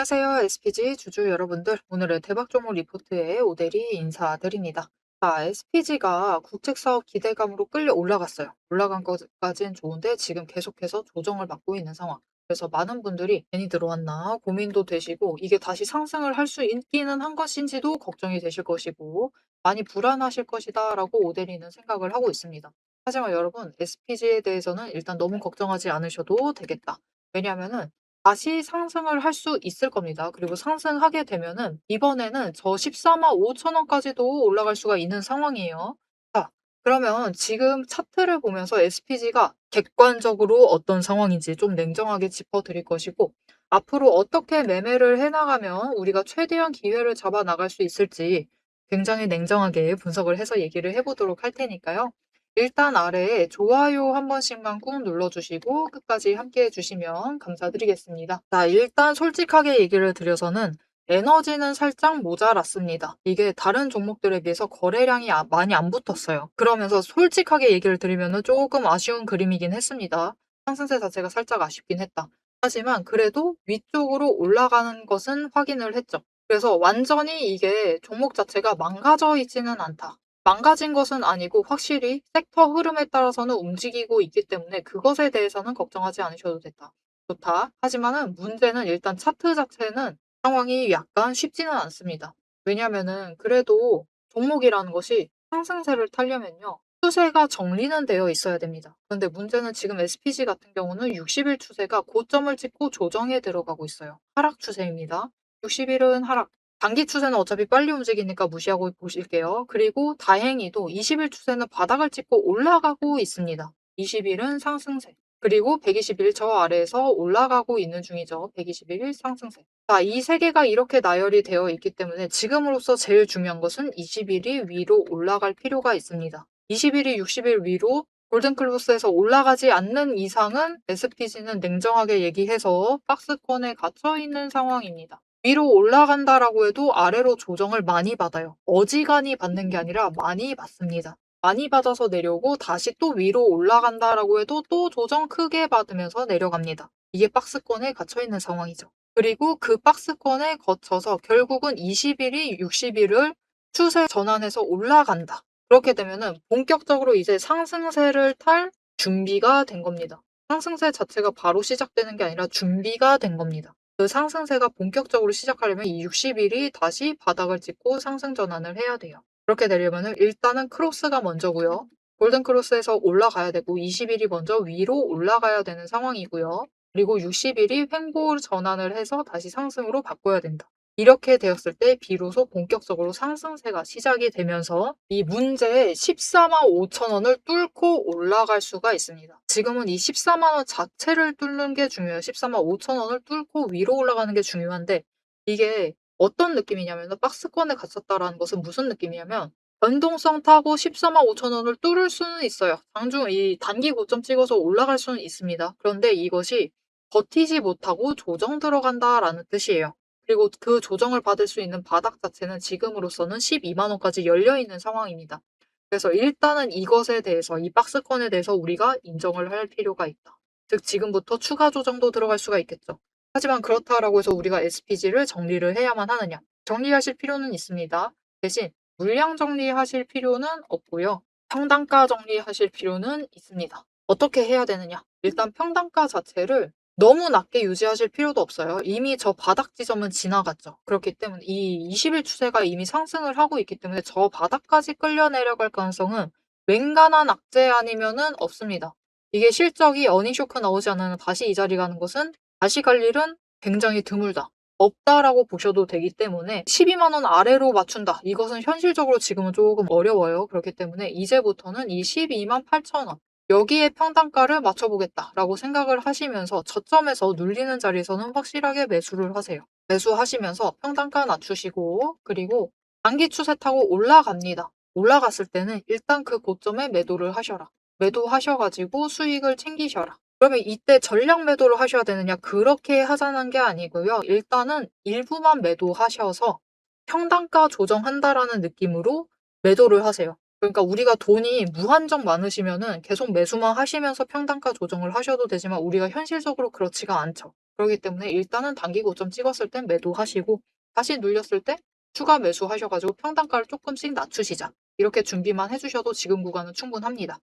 안녕하세요. SPG 주주 여러분들. 오늘의 대박 종목 리포트에 오대리 인사드립니다. 자, SPG가 국책사업 기대감으로 끌려 올라갔어요. 올라간 것까진 좋은데 지금 계속해서 조정을 받고 있는 상황. 그래서 많은 분들이 괜히 들어왔나 고민도 되시고 이게 다시 상승을 할 수 있기는 한 것인지도 걱정이 되실 것이고 많이 불안하실 것이다라고 오대리는 생각을 하고 있습니다. 하지만 여러분, SPG에 대해서는 일단 너무 걱정하지 않으셔도 되겠다. 왜냐하면은 다시 상승을 할 수 있을 겁니다. 그리고 상승하게 되면은 이번에는 저 145,000 원까지도 올라갈 수가 있는 상황이에요. 자, 그러면 지금 차트를 보면서 SPG가 객관적으로 어떤 상황인지 좀 냉정하게 짚어 드릴 것이고, 앞으로 어떻게 매매를 해 나가면 우리가 최대한 기회를 잡아 나갈 수 있을지 굉장히 냉정하게 분석을 해서 얘기를 해 보도록 할 테니까요. 일단 아래에 좋아요 한 번씩만 꾹 눌러주시고 끝까지 함께 해주시면 감사드리겠습니다. 자, 일단 솔직하게 얘기를 드려서는 에너지는 살짝 모자랐습니다. 이게 다른 종목들에 비해서 거래량이 많이 안 붙었어요. 그러면서 솔직하게 얘기를 드리면 조금 아쉬운 그림이긴 했습니다. 상승세 자체가 살짝 아쉽긴 했다. 하지만 그래도 위쪽으로 올라가는 것은 확인을 했죠. 그래서 완전히 이게 종목 자체가 망가져 있지는 않다. 망가진 것은 아니고 확실히 섹터 흐름에 따라서는 움직이고 있기 때문에 그것에 대해서는 걱정하지 않으셔도 됐다. 좋다. 하지만은 문제는 일단 차트 자체는 상황이 약간 쉽지는 않습니다. 왜냐면은 그래도 종목이라는 것이 상승세를 타려면요. 추세가 정리는 되어 있어야 됩니다. 그런데 문제는 지금 SPG 같은 경우는 60일 추세가 고점을 찍고 조정에 들어가고 있어요. 하락 추세입니다. 60일은 하락. 단기 추세는 어차피 빨리 움직이니까 무시하고 보실게요. 그리고 다행히도 20일 추세는 바닥을 찍고 올라가고 있습니다. 20일은 상승세. 그리고 120일 저 아래에서 올라가고 있는 중이죠. 121일 상승세. 자, 이 세 개가 이렇게 나열이 되어 있기 때문에 지금으로서 제일 중요한 것은 20일이 위로 올라갈 필요가 있습니다. 20일이 60일 위로 골든클로스에서 올라가지 않는 이상은 SPG는 냉정하게 얘기해서 박스권에 갇혀 있는 상황입니다. 위로 올라간다라고 해도 아래로 조정을 많이 받아요. 어지간히 받는 게 아니라 많이 받습니다. 많이 받아서 내려오고 다시 또 위로 올라간다라고 해도 또 조정 크게 받으면서 내려갑니다. 이게 박스권에 갇혀 있는 상황이죠. 그리고 그 박스권에 거쳐서 결국은 20일이 60일을 추세 전환해서 올라간다. 그렇게 되면은 본격적으로 이제 상승세를 탈 준비가 된 겁니다. 상승세 자체가 바로 시작되는 게 아니라 준비가 된 겁니다. 그 상승세가 본격적으로 시작하려면 이 60일이 다시 바닥을 찍고 상승 전환을 해야 돼요. 그렇게 되려면은 일단은 크로스가 먼저고요. 골든 크로스에서 올라가야 되고 20일이 먼저 위로 올라가야 되는 상황이고요. 그리고 60일이 횡보 전환을 해서 다시 상승으로 바꿔야 된다. 이렇게 되었을 때 비로소 본격적으로 상승세가 시작이 되면서 이 문제의 14만 5천 원을 뚫고 올라갈 수가 있습니다. 지금은 이 14만 원 자체를 뚫는 게 중요해요. 14만 5천 원을 뚫고 위로 올라가는 게 중요한데 이게 어떤 느낌이냐면 박스권에 갇혔다라는 것은 무슨 느낌이냐면 변동성 타고 14만 5천 원을 뚫을 수는 있어요. 장중 이 단기 고점 찍어서 올라갈 수는 있습니다. 그런데 이것이 버티지 못하고 조정 들어간다라는 뜻이에요. 그리고 그 조정을 받을 수 있는 바닥 자체는 지금으로서는 12만 원까지 열려 있는 상황입니다. 그래서 일단은 이것에 대해서 이 박스권에 대해서 우리가 인정을 할 필요가 있다. 즉 지금부터 추가 조정도 들어갈 수가 있겠죠. 하지만 그렇다라고 해서 우리가 SPG를 정리를 해야만 하느냐? 정리하실 필요는 있습니다. 대신 물량 정리하실 필요는 없고요. 평단가 정리하실 필요는 있습니다. 어떻게 해야 되느냐? 일단 평단가 자체를 너무 낮게 유지하실 필요도 없어요. 이미 저 바닥 지점은 지나갔죠. 그렇기 때문에 이 20일 추세가 이미 상승을 하고 있기 때문에 저 바닥까지 끌려 내려갈 가능성은 웬간한 악재 아니면은 없습니다. 이게 실적이 어닝 쇼크 나오지 않으면 다시 이 자리 가는 것은 다시 갈 일은 굉장히 드물다. 없다라고 보셔도 되기 때문에 12만 원 아래로 맞춘다. 이것은 현실적으로 지금은 조금 어려워요. 그렇기 때문에 이제부터는 이 12만 8천 원 여기에 평단가를 맞춰보겠다라고 생각을 하시면서 저점에서 눌리는 자리에서는 확실하게 매수를 하세요. 매수하시면서 평단가 낮추시고 그리고 단기 추세 타고 올라갑니다. 올라갔을 때는 일단 그 고점에 매도를 하셔라. 매도하셔가지고 수익을 챙기셔라. 그러면 이때 전량 매도를 하셔야 되느냐? 그렇게 하자는 게 아니고요. 일단은 일부만 매도하셔서 평단가 조정한다라는 느낌으로 매도를 하세요. 그러니까 우리가 돈이 무한정 많으시면은 계속 매수만 하시면서 평단가 조정을 하셔도 되지만 우리가 현실적으로 그렇지가 않죠. 그렇기 때문에 일단은 단기 고점 찍었을 땐 매도하시고 다시 눌렸을 때 추가 매수하셔 가지고 평단가를 쪼끔씩 낮추시자. 이렇게 준비만 해 주셔도 지금 구간은 충분합니다.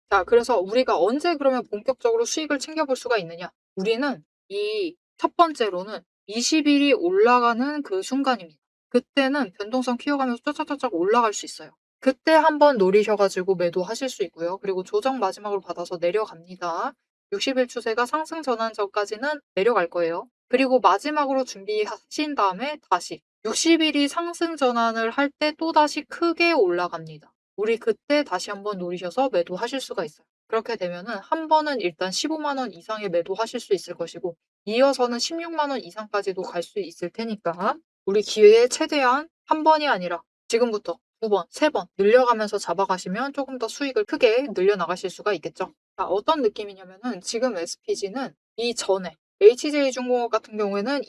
자, 그래서 우리가 언제 그러면 본격적으로 수익을 챙겨볼 수가 있느냐? 우리는 이 첫 번째로는 20 일이 올라가는 그 순간입니다. 그때는 변동성 키워가면서 쫙쫙쫙쫙 올라갈 수 있어요. 그때 한번 노리셔 가지고 매도하실 수 있고요. 그리고 조정 마지막으로 받아서 내려갑니다. 60일 추세가 상승 전환 전까지는 내려갈 거예요. 그리고 마지막으로 준비하신 다음에 다시 60 일이 상승 전환을 할 때 또다시 크게 올라갑니다. 우리 그때 다시 한번 노리셔서 매도하실 수가 있어요. 그렇게 되면은 한 번은 일단 15만 원 이상의 매도하실 수 있을 것이고 이어서는 16만 원 이상까지도 갈 수 있을 테니까 우리 기회에 최대한 한 번이 아니라 지금부터 두 번, 세 번 늘려가면서 잡아가시면 조금 더 수익을 크게 늘려나가실 수가 있겠죠. 자, 어떤 느낌이냐면은 지금 SPG는 이전에 HJ중공업 같은 경우에는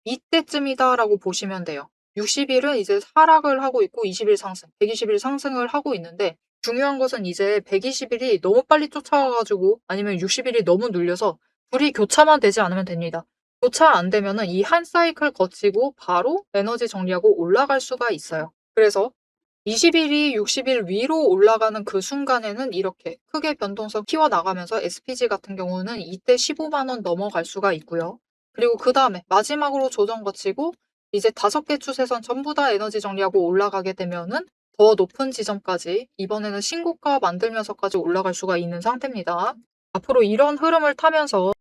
이때쯤이다라고 보시면 돼요. 60일은 이제 하락을 하고 있고 20일 상승, 120일 상승을 하고 있는데 중요한 것은 이제 120일이 너무 빨리 쫓아와 가지고 아니면 60일이 너무 눌려서 둘이 교차만 되지 않으면 됩니다. 교차 안 되면은 이 한 사이클 거치고 바로 에너지 정리하고 올라갈 수가 있어요. 그래서 20일이 60일 위로 올라가는 그 순간에는 이렇게 크게 변동성 키워나가면서 SPG 같은 경우는 이때 15만 원 넘어갈 수가 있고요. 그리고 그다음에 마지막으로 조정 거치고 이제 5개 추세선 전부 다 에너지 정리하고 올라가게 되면은 더 높은 지점까지 이번에는 신고가 만들면서까지 올라갈 수가 있는 상태입니다. 앞으로 이런 흐름을 타면서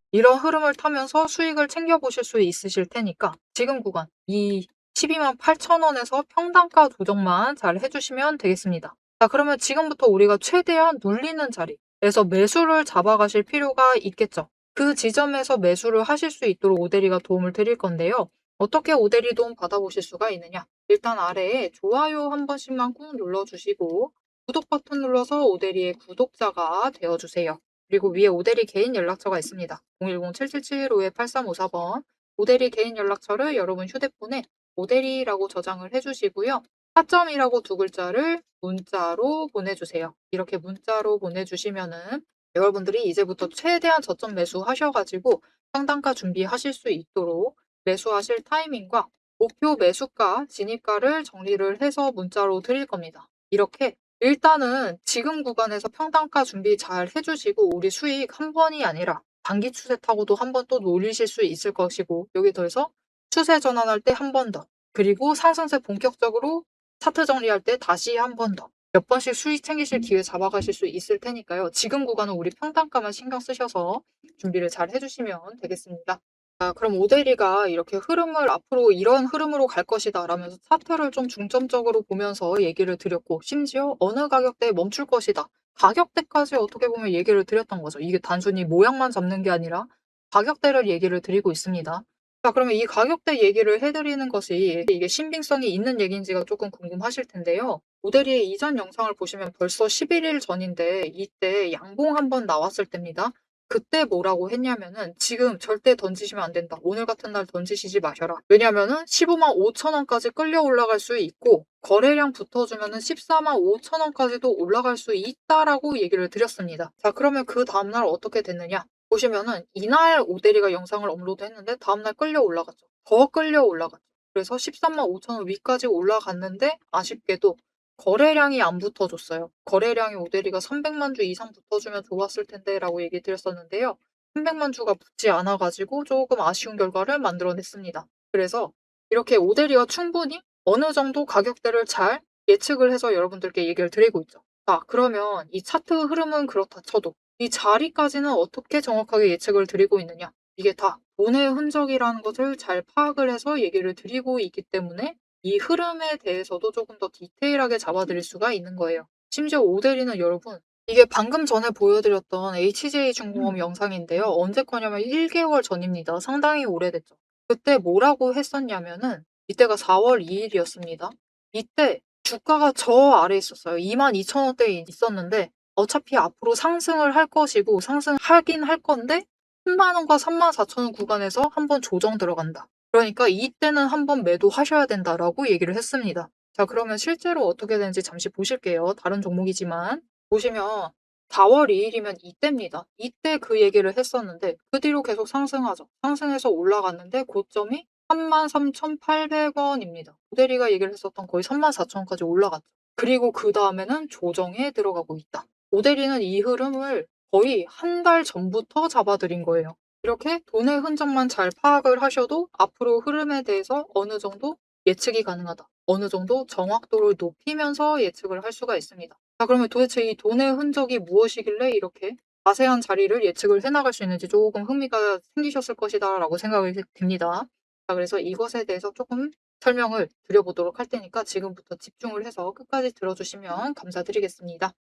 수익을 챙겨보실 수 있으실 테니까 지금 구간 이 12만 8천 원에서 평단가 조정만 잘 해주시면 되겠습니다. 자, 그러면 지금부터 우리가 최대한 눌리는 자리에서 매수를 잡아가실 필요가 있겠죠. 그 지점에서 매수를 하실 수 있도록 오대리가 도움을 드릴 건데요. 어떻게 오대리 도움 받아보실 수가 있느냐? 일단 아래에 좋아요 한 번씩만 꾹 눌러주시고 구독 버튼 눌러서 오대리의 구독자가 되어주세요. 그리고 위에 오대리 개인 연락처가 있습니다. 010-7775-8354번 오대리 개인 연락처를 여러분 휴대폰에 오대리라고 저장을 해주시고요. 타점이라고 두 글자를 문자로 보내주세요. 이렇게 문자로 보내주시면은 여러분들이 이제부터 최대한 저점 매수하셔가지고 상단가 준비하실 수 있도록 매수하실 타이밍과 목표 매수가, 진입가를 정리를 해서 문자로 드릴 겁니다. 이렇게 일단은 지금 구간에서 평단가 준비 잘 해주시고 우리 수익 한 번이 아니라 단기 추세 타고도 한 번 또 노리실 수 있을 것이고 여기 더해서 추세 전환할 때 한 번 더 그리고 상승세 본격적으로 차트 정리할 때 다시 한 번 더 몇 번씩 수익 챙기실 기회 잡아가실 수 있을 테니까요. 지금 구간은 우리 평단가만 신경 쓰셔서 준비를 잘 해주시면 되겠습니다. 아, 그럼 오대리가 이렇게 흐름을 앞으로 이런 흐름으로 갈 것이다 라면서 차트를 좀 중점적으로 보면서 얘기를 드렸고 심지어 어느 가격대에 멈출 것이다. 가격대까지 어떻게 보면 얘기를 드렸던 거죠. 이게 단순히 모양만 잡는 게 아니라 가격대를 얘기를 드리고 있습니다. 자, 그러면 이 가격대 얘기를 해드리는 것이 이게 신빙성이 있는 얘기인지가 조금 궁금하실 텐데요. 모델이 이전 영상을 보시면 벌써 11일 전인데 이때 양봉 한번 나왔을 때입니다. 그때 뭐라고 했냐면은 지금 절대 던지시면 안 된다. 오늘 같은 날 던지시지 마셔라. 왜냐면은 15만 5천 원까지 끌려 올라갈 수 있고 거래량 붙어주면은 14만 5천 원까지도 올라갈 수 있다라고 얘기를 드렸습니다. 자, 그러면 그 다음날 어떻게 됐느냐? 보시면은 이날 오대리가 영상을 업로드했는데 다음날 끌려 올라갔죠. 더 끌려 올라갔죠. 그래서 13만 5천 원 위까지 올라갔는데 아쉽게도 거래량이 안 붙어줬어요. 거래량이 오대리가 300만 주 이상 붙어주면 좋았을 텐데 라고 얘기 드렸었는데요. 300만 주가 붙지 않아가지고 조금 아쉬운 결과를 만들어냈습니다. 그래서 이렇게 오대리가 충분히 어느 정도 가격대를 잘 예측을 해서 여러분들께 얘기를 드리고 있죠. 자, 그러면 이 차트 흐름은 그렇다 쳐도 이 자리까지는 어떻게 정확하게 예측을 드리고 있느냐? 이게 다 돈의 흔적이라는 것을 잘 파악을 해서 얘기를 드리고 있기 때문에 이 흐름에 대해서도 조금 더 디테일하게 잡아드릴 수가 있는 거예요. 심지어 오대리는 여러분, 이게 방금 전에 보여드렸던 HJ중공업 영상인데요. 언제 거냐면 1개월 전입니다. 상당히 오래됐죠. 그때 뭐라고 했었냐면은 이때가 4월 2일이었습니다. 이때 주가가 저 아래에 있었어요. 22,000원대에 있었는데 어차피 앞으로 상승을 할 것이고 상승하긴 할 건데 10만 원과 34,000원 구간에서 한번 조정 들어간다. 그러니까 이때는 한번 매도하셔야 된다라고 얘기를 했습니다. 자, 그러면 실제로 어떻게 되는지 잠시 보실게요. 다른 종목이지만. 보시면 4월 2 일이면 이때입니다. 이때 그 얘기를 했었는데 그 뒤로 계속 상승하죠. 상승해서 올라갔는데 고점이 33,800 원입니다. 고대리가 얘기를 했었던 거의 34,000 원까지 올라갔죠. 그리고 그다음에는 조정에 들어가고 있다. 고대리는 이 흐름을 거의 한 달 전부터 잡아들인 거예요. 이렇게 돈의 흔적만 잘 파악을 하셔도 앞으로 흐름에 대해서 어느 정도 예측이 가능하다. 어느 정도 정확도를 높이면서 예측을 할 수가 있습니다. 자, 그러면 도대체 이 돈의 흔적이 무엇이길래 이렇게 자세한 자리를 예측을 해나갈 수 있는지 조금 흥미가 생기셨을 것이다라고 생각이 듭니다. 자, 그래서 이것에 대해서 조금 설명을 드려보도록 할 테니까 지금부터 집중을 해서 끝까지 들어주시면 감사드리겠습니다.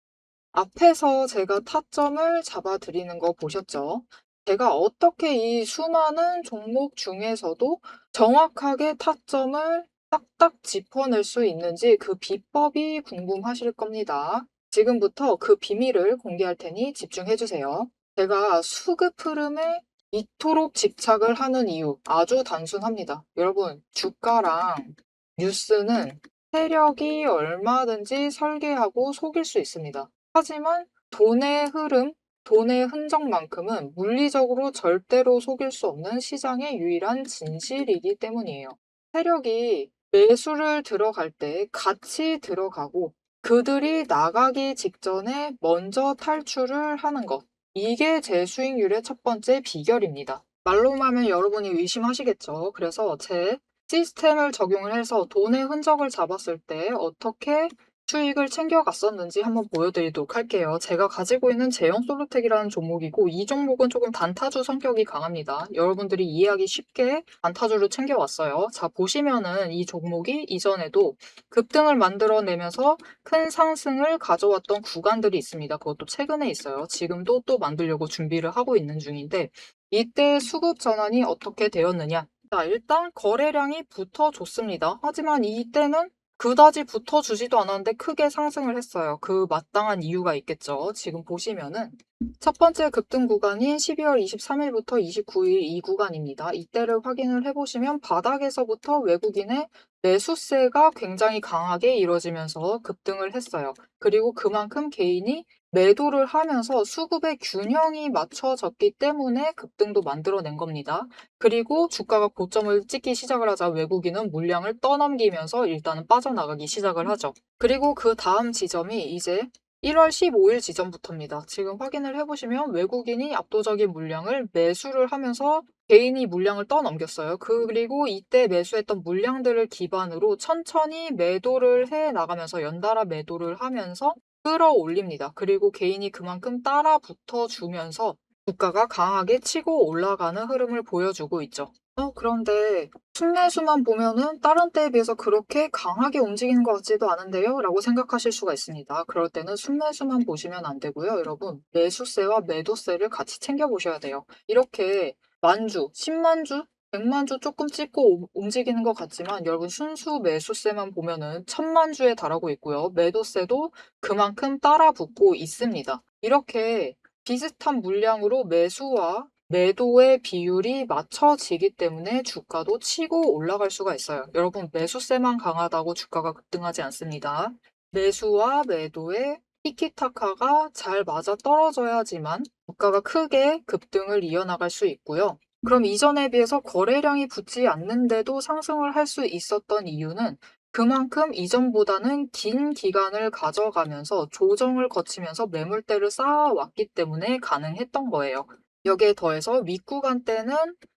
앞에서 제가 타점을 잡아드리는 거 보셨죠? 제가 어떻게 이 수많은 종목 중에서도 정확하게 타점을 딱딱 짚어낼 수 있는지 그 비법이 궁금하실 겁니다. 지금부터 그 비밀을 공개할 테니 집중해 주세요. 제가 수급 흐름에 이토록 집착을 하는 이유 아주 단순합니다. 여러분, 주가랑 뉴스는 세력이 얼마든지 설계하고 속일 수 있습니다. 하지만 돈의 흐름, 돈의 흔적만큼은 물리적으로 절대로 속일 수 없는 시장의 유일한 진실이기 때문이에요. 세력이 매수를 들어갈 때 같이 들어가고 그들이 나가기 직전에 먼저 탈출을 하는 것. 이게 제 수익률의 첫 번째 비결입니다. 말로만 하면 여러분이 의심하시겠죠. 그래서 제 시스템을 적용을 해서 돈의 흔적을 잡았을 때 어떻게 수익을 챙겨갔었는지 한번 보여드리도록 할게요. 제가 가지고 있는 제형 솔루텍이라는 종목이고 이 종목은 조금 단타주 성격이 강합니다. 여러분들이 이해하기 쉽게 단타주를 챙겨왔어요. 자, 보시면은 이 종목이 이전에도 급등을 만들어내면서 큰 상승을 가져왔던 구간들이 있습니다. 그것도 최근에 있어요. 지금도 또 만들려고 준비를 하고 있는 중인데 이때 수급 전환이 어떻게 되었느냐? 자, 일단 거래량이 붙어줬습니다. 하지만 이때는 그다지 붙어주지도 않았는데 크게 상승을 했어요. 그 마땅한 이유가 있겠죠. 지금 보시면은 첫 번째 급등 구간인 12월 23일부터 29일 이 구간입니다. 이때를 확인을 해보시면 바닥에서부터 외국인의 매수세가 굉장히 강하게 이루어지면서 급등을 했어요. 그리고 그만큼 개인이 매도를 하면서 수급의 균형이 맞춰졌기 때문에 급등도 만들어낸 겁니다. 그리고 주가가 고점을 찍기 시작을 하자 외국인은 물량을 떠넘기면서 일단은 빠져나가기 시작을 하죠. 그리고 그 다음 지점이 이제 1월 15일 지점부터입니다. 지금 확인을 해보시면 외국인이 압도적인 물량을 매수를 하면서 개인이 물량을 떠넘겼어요. 그리고 이때 매수했던 물량들을 기반으로 천천히 매도를 해 나가면서 연달아 매도를 하면서 끌어올립니다. 그리고 개인이 그만큼 따라 붙어주면서 주가가 강하게 치고 올라가는 흐름을 보여주고 있죠. 그런데 순매수만 보면은 다른 때에 비해서 그렇게 강하게 움직이는 것 같지도 않은데요? 라고 생각하실 수가 있습니다. 그럴 때는 순매수만 보시면 안 되고요. 여러분, 매수세와 매도세를 같이 챙겨보셔야 돼요. 이렇게 만주, 10만주, 100만주 조금 찍고 움직이는 것 같지만 여러분 순수 매수세만 보면은 1000만주에 달하고 있고요. 매도세도 그만큼 따라 붙고 있습니다. 이렇게 비슷한 물량으로 매수와 매도의 비율이 맞춰지기 때문에 주가도 치고 올라갈 수가 있어요. 여러분, 매수세만 강하다고 주가가 급등하지 않습니다. 매수와 매도의 티키타카가 잘 맞아 떨어져야지만 주가가 크게 급등을 이어나갈 수 있고요. 그럼 이전에 비해서 거래량이 붙지 않는데도 상승을 할 수 있었던 이유는 그만큼 이전보다는 긴 기간을 가져가면서 조정을 거치면서 매물대를 쌓아왔기 때문에 가능했던 거예요. 여기에 더해서 윗구간 때는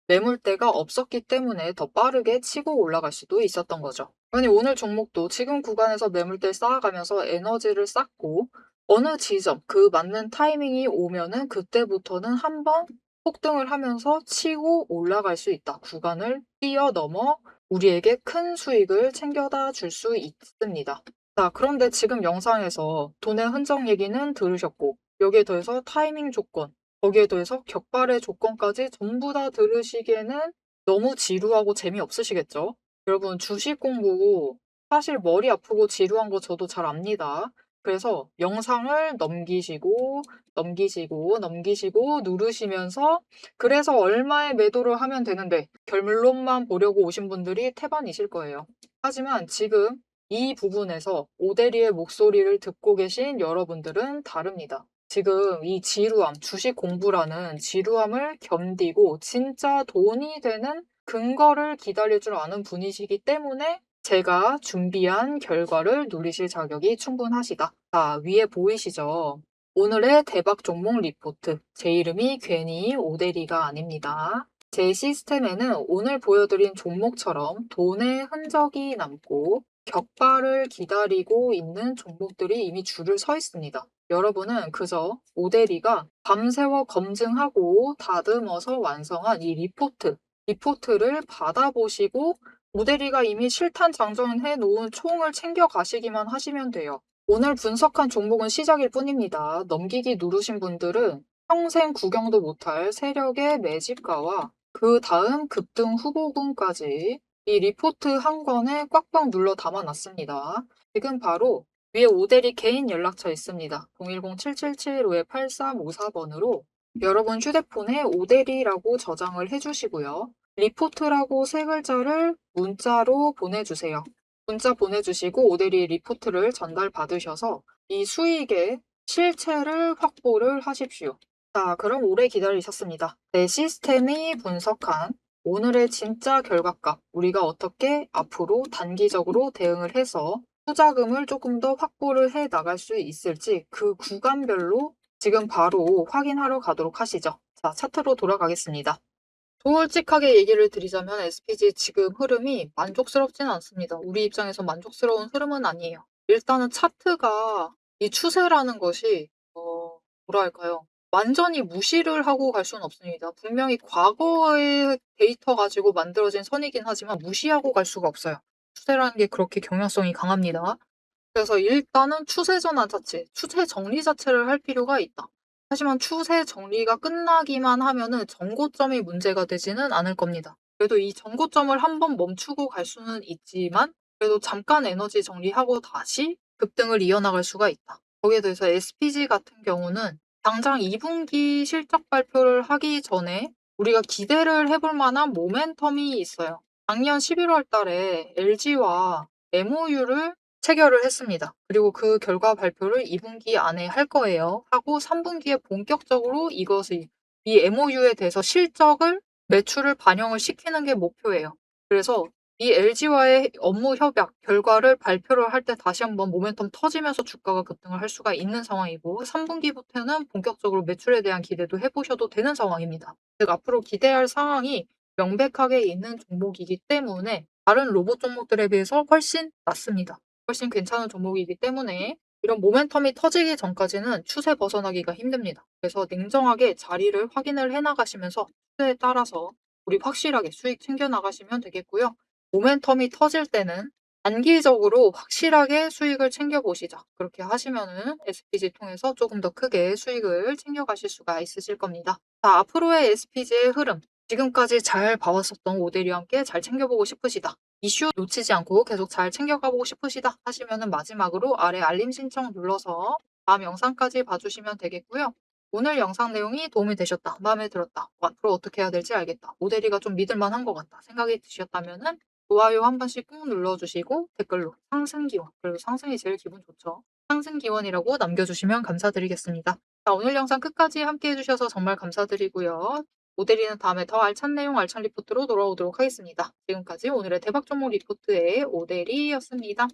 매물대가 없었기 때문에 더 빠르게 치고 올라갈 수도 있었던 거죠. 아니, 오늘 종목도 지금 구간에서 매물대 쌓아가면서 에너지를 쌓고 어느 지점, 그 맞는 타이밍이 오면은 그때부터는 한번 폭등을 하면서 치고 올라갈 수 있다. 구간을 뛰어넘어 우리에게 큰 수익을 챙겨다 줄 수 있습니다. 자, 그런데 지금 영상에서 돈의 흔적 얘기는 들으셨고 여기에 더해서 타이밍 조건, 거기에 더해서 격발의 조건까지 전부 다 들으시기에는 너무 지루하고 재미없으시겠죠? 여러분, 주식 공부 사실 머리 아프고 지루한 거 저도 잘 압니다. 그래서 영상을 넘기시고 넘기시고 넘기시고 누르시면서 그래서 얼마에 매도를 하면 되는데 결론만 보려고 오신 분들이 태반이실 거예요. 하지만 지금 이 부분에서 오대리의 목소리를 듣고 계신 여러분들은 다릅니다. 지금 이 지루함, 주식 공부라는 지루함을 견디고 진짜 돈이 되는 근거를 기다릴 줄 아는 분이시기 때문에 제가 준비한 결과를 누리실 자격이 충분하시다. 자, 위에 보이시죠? 오늘의 대박 종목 리포트. 제 이름이 괜히 오대리가 아닙니다. 제 시스템에는 오늘 보여드린 종목처럼 돈의 흔적이 남고 격발을 기다리고 있는 종목들이 이미 줄을 서 있습니다. 여러분은 그저 오대리가 밤새워 검증하고 다듬어서 완성한 이 리포트를 받아보시고 오대리가 이미 실탄 장전해 놓은 총을 챙겨 가시기만 하시면 돼요. 오늘 분석한 종목은 시작일 뿐입니다. 넘기기 누르신 분들은 평생 구경도 못할 세력의 매집가와 그 다음 급등 후보군까지 이 리포트 한 권에 꽉꽉 눌러 담아놨습니다. 지금 바로 위에 오대리 개인 연락처 있습니다. 010-777-8354번으로 여러분 휴대폰에 오대리라고 저장을 해주시고요. 리포트라고 세 글자를 문자로 보내주세요. 문자 보내주시고 오대리 리포트를 전달받으셔서 이 수익의 실체를 확보를 하십시오. 자, 그럼 오래 기다리셨습니다. 내 시스템이 분석한 오늘의 진짜 결과값, 우리가 어떻게 앞으로 단기적으로 대응을 해서 투자금을 조금 더 확보를 해 나갈 수 있을지 그 구간별로 지금 바로 확인하러 가도록 하시죠. 자, 차트로 돌아가겠습니다. 솔직하게 얘기를 드리자면 SPG 지금 흐름이 만족스럽지는 않습니다. 우리 입장에서 만족스러운 흐름은 아니에요. 일단은 차트가 이 추세라는 것이 뭐랄까요? 완전히 무시를 하고 갈 수는 없습니다. 분명히 과거의 데이터 가지고 만들어진 선이긴 하지만 무시하고 갈 수가 없어요. 추세라는 게 그렇게 경향성이 강합니다. 그래서 일단은 추세 전환 자체, 추세 정리 자체를 할 필요가 있다. 하지만 추세 정리가 끝나기만 하면은 정고점이 문제가 되지는 않을 겁니다. 그래도 이 정고점을 한번 멈추고 갈 수는 있지만 그래도 잠깐 에너지 정리하고 다시 급등을 이어나갈 수가 있다. 거기에 대해서 SPG 같은 경우는 당장 2분기 실적 발표를 하기 전에 우리가 기대를 해볼 만한 모멘텀이 있어요. 작년 11월 달에 LG와 MOU를 체결을 했습니다. 그리고 그 결과 발표를 2분기 안에 할 거예요. 하고 3분기에 본격적으로 이것이 이 MOU에 대해서 실적을 매출을 반영을 시키는 게 목표예요. 그래서 이 LG와의 업무 협약 결과를 발표를 할 때 다시 한번 모멘텀 터지면서 주가가 급등을 할 수가 있는 상황이고 3분기부터는 본격적으로 매출에 대한 기대도 해보셔도 되는 상황입니다. 즉 앞으로 기대할 상황이 명백하게 있는 종목이기 때문에 다른 로봇 종목들에 비해서 훨씬 낫습니다. 훨씬 괜찮은 종목이기 때문에 이런 모멘텀이 터지기 전까지는 추세 벗어나기가 힘듭니다. 그래서 냉정하게 자리를 확인을 해 나가시면서 추세에 따라서 우리 확실하게 수익 챙겨 나가시면 되겠고요. 모멘텀이 터질 때는 단기적으로 확실하게 수익을 챙겨 보시자. 그렇게 하시면은 SPG 통해서 조금 더 크게 수익을 챙겨 가실 수가 있으실 겁니다. 자, 앞으로의 SPG의 흐름. 지금까지 잘 봐왔었던 오데리와 함께 잘 챙겨보고 싶으시다. 이슈 놓치지 않고 계속 잘 챙겨가보고 싶으시다 하시면은 마지막으로 아래 알림 신청 눌러서 다음 영상까지 봐주시면 되겠고요. 오늘 영상 내용이 도움이 되셨다, 마음에 들었다, 앞으로 어떻게 해야 될지 알겠다, 오대리가 좀 믿을만한 것 같다 생각이 드셨다면은 좋아요 한 번씩 꾹 눌러주시고 댓글로 상승기원, 그리고 상승이 제일 기분 좋죠. 상승기원이라고 남겨주시면 감사드리겠습니다. 자, 오늘 영상 끝까지 함께 해주셔서 정말 감사드리고요. 오대리는 다음에 더 알찬 내용 알찬 리포트로 돌아오도록 하겠습니다. 지금까지 오늘의 대박 종목 리포트의 오대리였습니다.